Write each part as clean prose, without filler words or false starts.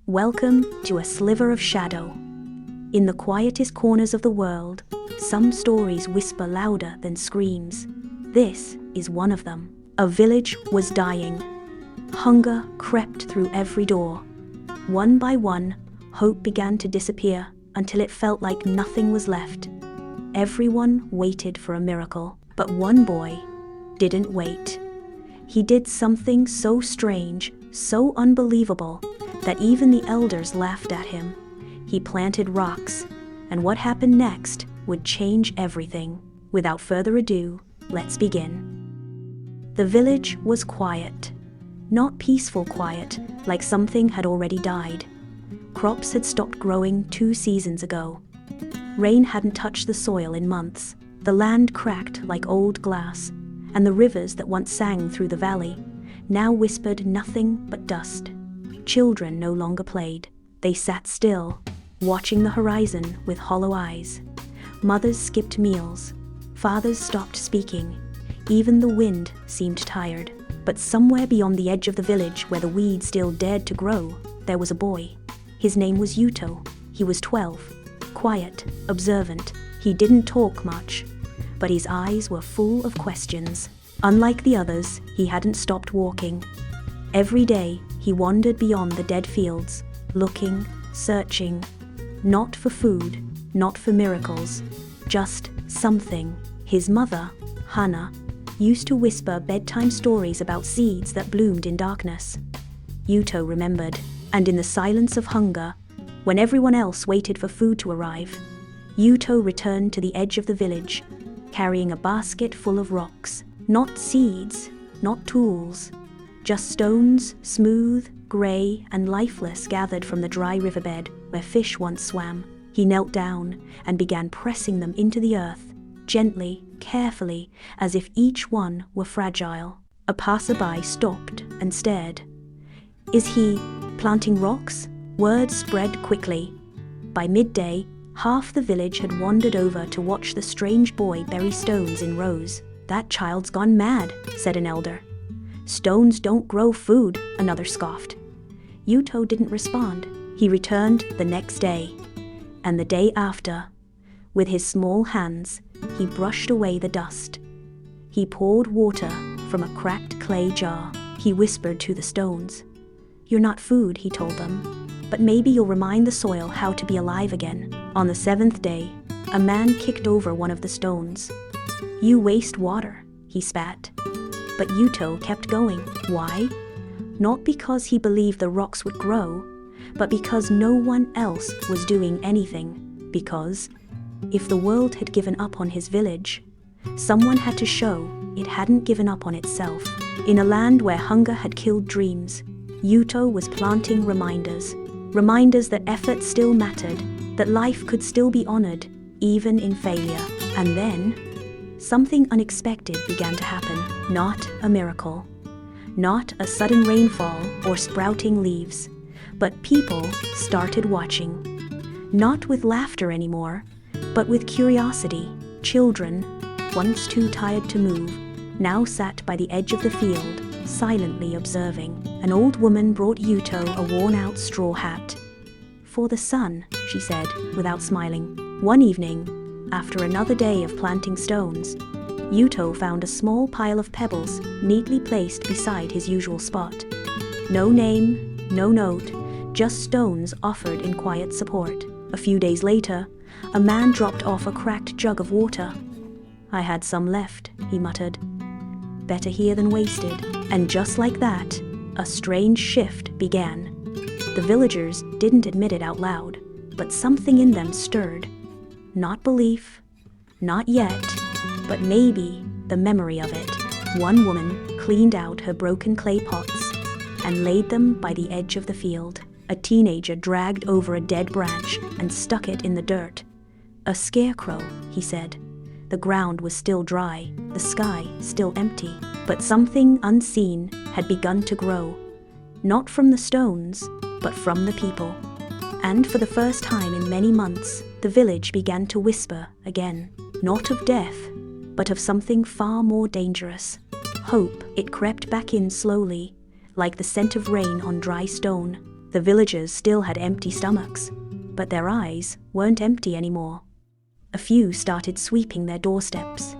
Welcome to a Sliver of Shadow. In the quietest corners of the world, some stories whisper louder than screams. This is one of them. A village was dying. Hunger crept through every door. One by one, hope began to disappear until it felt like nothing was left. Everyone waited for a miracle, but one boy didn't wait. He did something so strange, so unbelievable, that even the elders laughed at him. He planted rocks, and what happened next would change everything. Without further ado, let's begin. The village was quiet. Not peaceful quiet, like something had already died. Crops had stopped growing 2 seasons ago. Rain hadn't touched the soil in months. The land cracked like old glass, and the rivers that once sang through the valley now whispered nothing but dust. Children no longer played. They sat still, watching the horizon with hollow eyes. Mothers skipped meals. Fathers stopped speaking. Even the wind seemed tired. But somewhere beyond the edge of the village, where the weeds still dared to grow, there was a boy. His name was Yuto. He was 12. Quiet, observant. He didn't talk much, but his eyes were full of questions. Unlike the others, he hadn't stopped walking. Every day, he wandered beyond the dead fields, looking, searching, not for food, not for miracles, just something. His mother, Hannah, used to whisper bedtime stories about seeds that bloomed in darkness. Yuto remembered, and in the silence of hunger, when everyone else waited for food to arrive, Yuto returned to the edge of the village, carrying a basket full of rocks. Not seeds, not tools, just stones, smooth, grey, and lifeless, gathered from the dry riverbed where fish once swam. He knelt down and began pressing them into the earth, gently, carefully, as if each one were fragile. A passerby stopped and stared. "Is he planting rocks?" Word spread quickly. By midday, half the village had wandered over to watch the strange boy bury stones in rows. "That child's gone mad," said an elder. "Stones don't grow food," another scoffed. Yuto didn't respond. He returned the next day, and the day after. With his small hands, he brushed away the dust. He poured water from a cracked clay jar. He whispered to the stones. "You're not food," he told them, "but maybe you'll remind the soil how to be alive again." On the 7th day, a man kicked over one of the stones. "You waste water," he spat. But Yuto kept going. Why? Not because he believed the rocks would grow, but because no one else was doing anything. Because if the world had given up on his village, someone had to show it hadn't given up on itself. In a land where hunger had killed dreams, Yuto was planting reminders. Reminders that effort still mattered, that life could still be honored, even in failure. And then something unexpected began to happen. Not a miracle, not a sudden rainfall or sprouting leaves, but people started watching. Not with laughter anymore, but with curiosity. Children, once too tired to move, now sat by the edge of the field, silently observing. An old woman brought Yuto a worn-out straw hat. "For the sun," she said, without smiling. One evening, after another day of planting stones, Yuto found a small pile of pebbles neatly placed beside his usual spot. No name, no note, just stones offered in quiet support. A few days later, a man dropped off a cracked jug of water. "I had some left," he muttered. "Better here than wasted." And just like that, a strange shift began. The villagers didn't admit it out loud, but something in them stirred. Not belief, not yet, but maybe the memory of it. One woman cleaned out her broken clay pots and laid them by the edge of the field. A teenager dragged over a dead branch and stuck it in the dirt. "A scarecrow," he said. The ground was still dry, the sky still empty, but something unseen had begun to grow. Not from the stones, but from the people. And for the first time in many months, the village began to whisper again. Not of death, but of something far more dangerous. Hope. It crept back in slowly, like the scent of rain on dry stone. The villagers still had empty stomachs, but their eyes weren't empty anymore. A few started sweeping their doorsteps.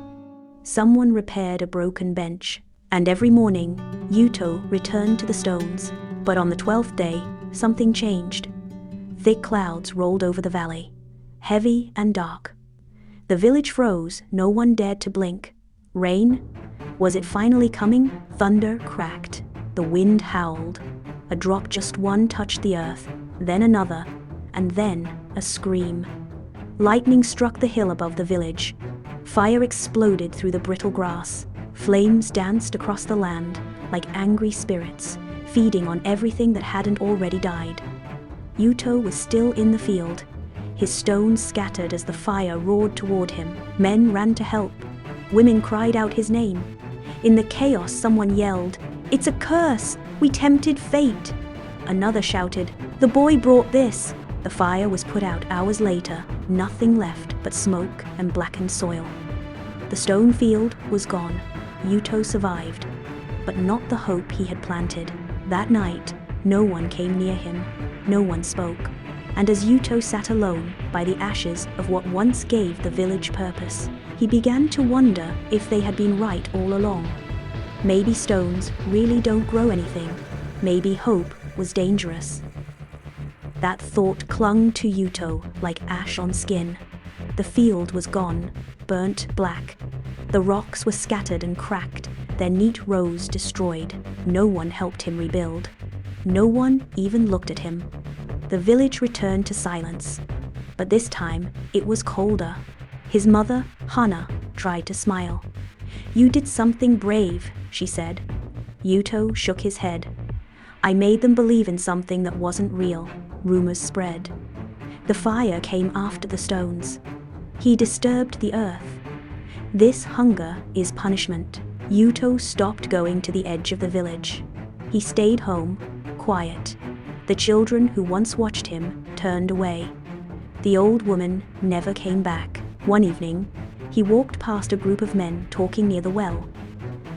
Someone repaired a broken bench, and every morning, Yuto returned to the stones. But on the 12th day, something changed. Thick clouds rolled over the valley, heavy and dark. The village froze, no one dared to blink. Rain? Was it finally coming? Thunder cracked. The wind howled. A drop, just one, touched the earth, then another, and then a scream. Lightning struck the hill above the village. Fire exploded through the brittle grass. Flames danced across the land like angry spirits, feeding on everything that hadn't already died. Yuto was still in the field, his stones scattered as the fire roared toward him. Men ran to help. Women cried out his name. In the chaos, someone yelled, "It's a curse! We tempted fate!" Another shouted, "The boy brought this!" The fire was put out hours later, nothing left but smoke and blackened soil. The stone field was gone. Yuto survived, but not the hope he had planted. That night, no one came near him, no one spoke. And as Yuto sat alone by the ashes of what once gave the village purpose, he began to wonder if they had been right all along. Maybe stones really don't grow anything. Maybe hope was dangerous. That thought clung to Yuto like ash on skin. The field was gone, burnt black. The rocks were scattered and cracked, their neat rows destroyed. No one helped him rebuild. No one even looked at him. The village returned to silence, but this time it was colder. His mother, Hana, tried to smile. "You did something brave," she said. Yuto shook his head. "I made them believe in something that wasn't real." Rumors spread. The fire came after the stones. He disturbed the earth. This hunger is punishment. Yuto stopped going to the edge of the village. He stayed home, quiet. The children who once watched him turned away. The old woman never came back. One evening, he walked past a group of men talking near the well.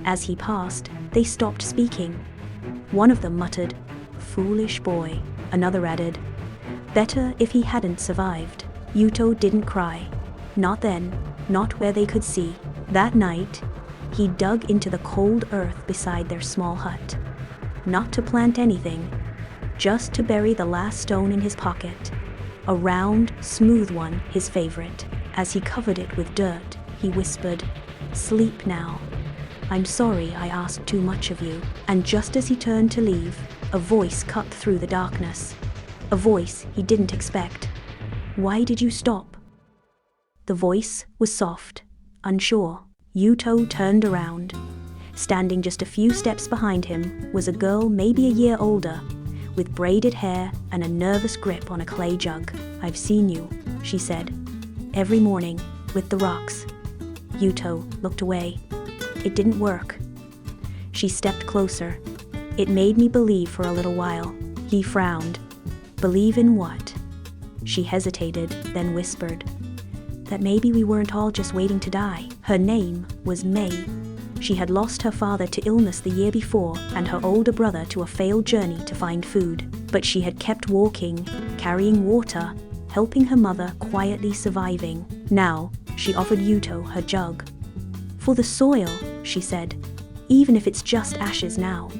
As he passed, they stopped speaking. One of them muttered, "Foolish boy." Another added, "Better if he hadn't survived." Yuto didn't cry. Not then, not where they could see. That night, he dug into the cold earth beside their small hut. Not to plant anything, just to bury the last stone in his pocket. A round, smooth one, his favorite. As he covered it with dirt, he whispered, "Sleep now. I'm sorry I asked too much of you." And just as he turned to leave, a voice cut through the darkness. A voice he didn't expect. "Why did you stop?" The voice was soft, unsure. Yuto turned around. Standing just a few steps behind him was a girl maybe a year older, with braided hair and a nervous grip on a clay jug. "I've seen you," she said, "every morning, with the rocks." Yuto looked away. It didn't work. She stepped closer. "It made me believe for a little while." He frowned. "Believe in what?" She hesitated, then whispered, "That maybe we weren't all just waiting to die." Her name was May. She had lost her father to illness the year before and her older brother to a failed journey to find food. But she had kept walking, carrying water, helping her mother, quietly surviving. Now, she offered Yuto her jug. "For the soil," she said, "even if it's just ashes now."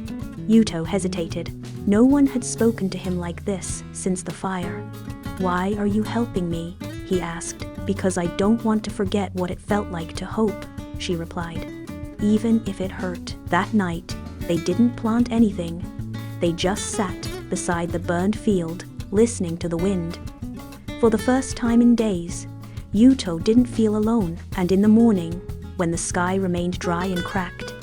Yuto hesitated. No one had spoken to him like this since the fire. "Why are you helping me?" he asked. "Because I don't want to forget what it felt like to hope," she replied. "Even if it hurt." That night, they didn't plant anything. They just sat beside the burned field, listening to the wind. For the first time in days, Yuto didn't feel alone, and in the morning, when the sky remained dry and cracked,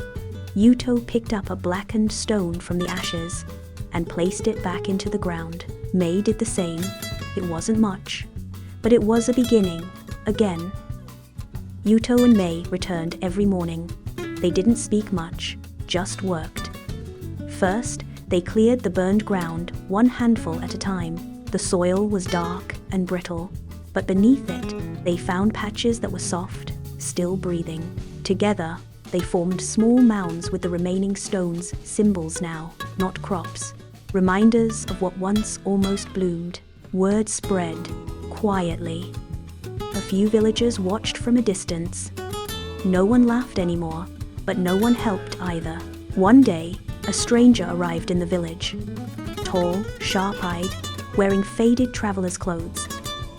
Yuto picked up a blackened stone from the ashes and placed it back into the ground. May did the same. It wasn't much, but it was a beginning, again. Yuto and May returned every morning. They didn't speak much, just worked. First, they cleared the burned ground, one handful at a time. The soil was dark and brittle, but beneath it, they found patches that were soft, still breathing. Together, they formed small mounds with the remaining stones, symbols now, not crops. reminders of what once almost bloomed. Word spread, quietly. A few villagers watched from a distance. No one laughed anymore, but no one helped either. One day, a stranger arrived in the village. Tall, sharp-eyed, wearing faded traveler's clothes.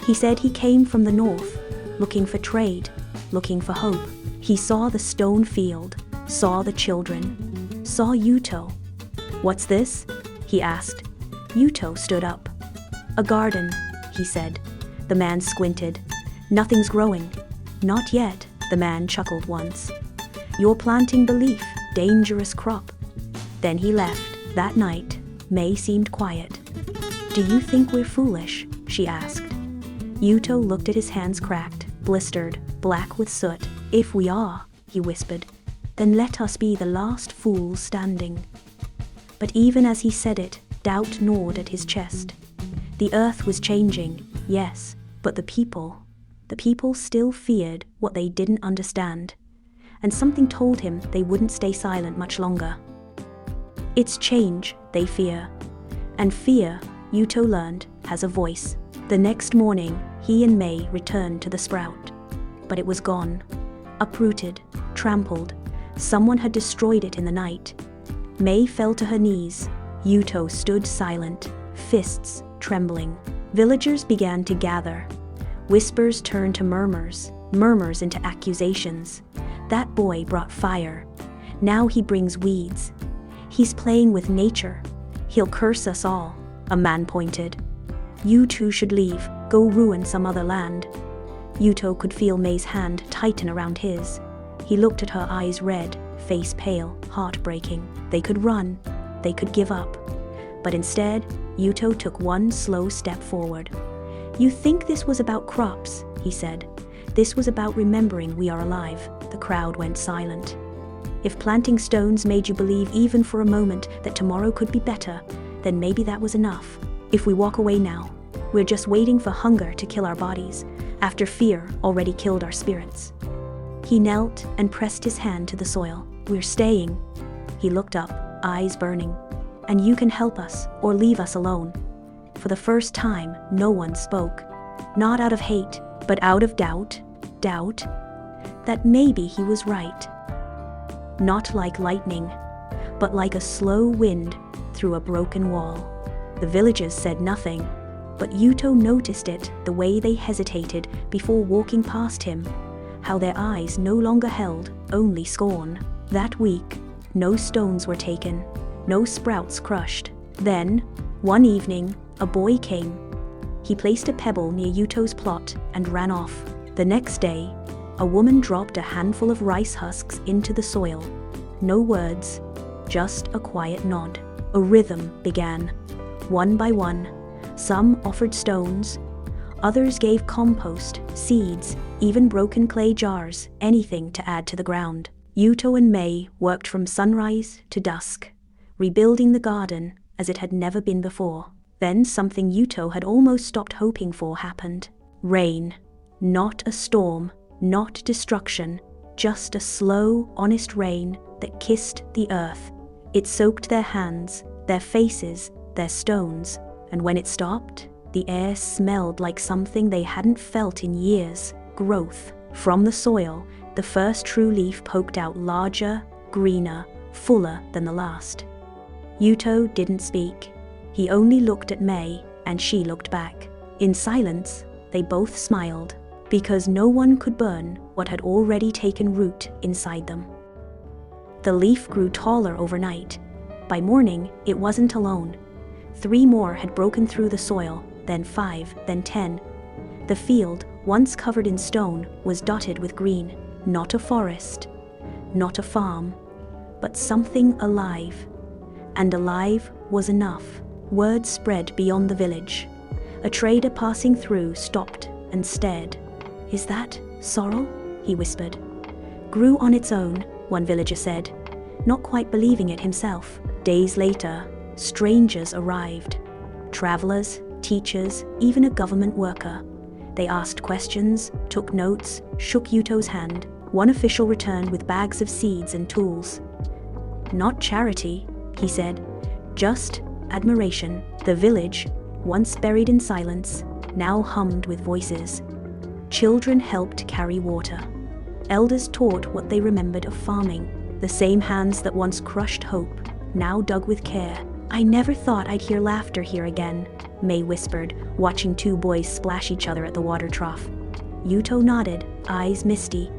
He said he came from the north, looking for trade, looking for hope. He saw the stone field, saw the children, saw Yuto. "What's this?" he asked. Yuto stood up. "A garden," he said. The man squinted. "Nothing's growing." "Not yet," the man chuckled once. "You're planting belief, dangerous crop." Then he left. That night, May seemed quiet. "Do you think we're foolish?" she asked. Yuto looked at his hands cracked, blistered, black with soot. "If we are," he whispered, "then let us be the last fools standing." But even as he said it, doubt gnawed at his chest. The earth was changing, yes, but the people still feared what they didn't understand. And something told him they wouldn't stay silent much longer. It's change they fear. And fear, Yuto learned, has a voice. The next morning, he and May returned to the sprout. But it was gone. Uprooted, trampled. Someone had destroyed it in the night. May fell to her knees. Yuto stood silent, fists trembling. Villagers began to gather. Whispers turned to murmurs, murmurs into accusations. That boy brought fire. Now he brings weeds. He's playing with nature. He'll curse us all, a man pointed. You two should leave, go ruin some other land. Yuto could feel May's hand tighten around his. He looked at her, eyes red, face pale, heartbreaking. They could run, they could give up. But instead, Yuto took one slow step forward. "You think this was about crops," he said. "This was about remembering we are alive." The crowd went silent. If planting stones made you believe even for a moment that tomorrow could be better, then maybe that was enough. If we walk away now, we're just waiting for hunger to kill our bodies, after fear already killed our spirits. He knelt and pressed his hand to the soil. "We're staying." He looked up, eyes burning. "And you can help us, or leave us alone." For the first time, no one spoke. Not out of hate, but out of doubt. Doubt that maybe he was right. Not like lightning, but like a slow wind through a broken wall. The villagers said nothing, but Yuto noticed it, the way they hesitated before walking past him, how their eyes no longer held only scorn. That week, no stones were taken, no sprouts crushed. Then, one evening, a boy came. He placed a pebble near Yuto's plot and ran off. The next day, a woman dropped a handful of rice husks into the soil. No words, just a quiet nod. A rhythm began. One by one, some offered stones, others gave compost, seeds, even broken clay jars, anything to add to the ground. Yuto and May worked from sunrise to dusk, rebuilding the garden as it had never been before. Then something Yuto had almost stopped hoping for happened. Rain. Not a storm, not destruction, just a slow, honest rain that kissed the earth. It soaked their hands, their faces, their stones, and when it stopped, the air smelled like something they hadn't felt in years. Growth. From the soil, the first true leaf poked out larger, greener, fuller than the last. Yuto didn't speak. He only looked at May, and she looked back. In silence, they both smiled, because no one could burn what had already taken root inside them. The leaf grew taller overnight. By morning, it wasn't alone. 3 more had broken through the soil, then 5, then 10. The field, once covered in stone, was dotted with green. Not a forest, not a farm, but something alive. And alive was enough. Word spread beyond the village. A trader passing through stopped and stared. "Is that sorrel?" he whispered. "Grew on its own," one villager said, not quite believing it himself. Days later, strangers arrived. Travelers, teachers, even a government worker. They asked questions, took notes, shook Yuto's hand. One official returned with bags of seeds and tools. "Not charity," he said, "just admiration. The village, once buried in silence, now hummed with voices. Children helped carry water. Elders taught what they remembered of farming. The same hands that once crushed hope now dug with care. "I never thought I'd hear laughter here again," May whispered, watching two boys splash each other at the water trough. Yuto nodded, eyes misty.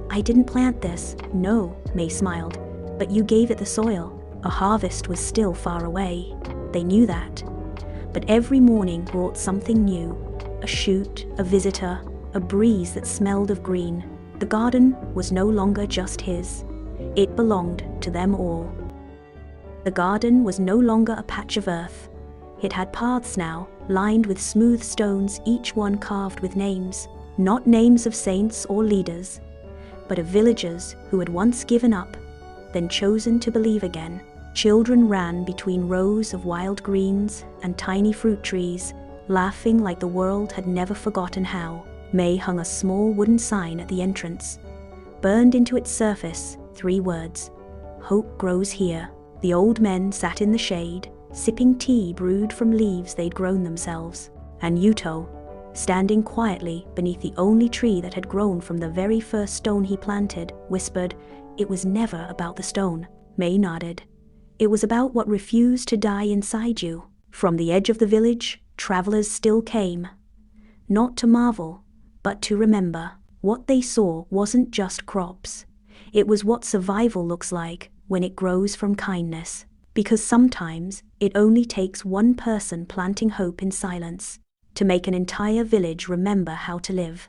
"I didn't plant this." "No," May smiled, "but you gave it the soil." A harvest was still far away. They knew that. But every morning brought something new. A shoot, a visitor, a breeze that smelled of green. The garden was no longer just his. It belonged to them all. The garden was no longer a patch of earth. It had paths now, lined with smooth stones, each one carved with names. Not names of saints or leaders, but of villagers who had once given up, then chosen to believe again. Children ran between rows of wild greens and tiny fruit trees, laughing like the world had never forgotten how. May hung a small wooden sign at the entrance. Burned into its surface, 3 words: "Hope grows here." The old men sat in the shade, sipping tea brewed from leaves they'd grown themselves. And Yuto, standing quietly beneath the only tree that had grown from the very first stone he planted, whispered, "It was never about the stone." May nodded. "It was about what refused to die inside you." From the edge of the village, travelers still came. Not to marvel, but to remember. What they saw wasn't just crops. It was what survival looks like when it grows from kindness. Because sometimes it only takes one person planting hope in silence to make an entire village remember how to live.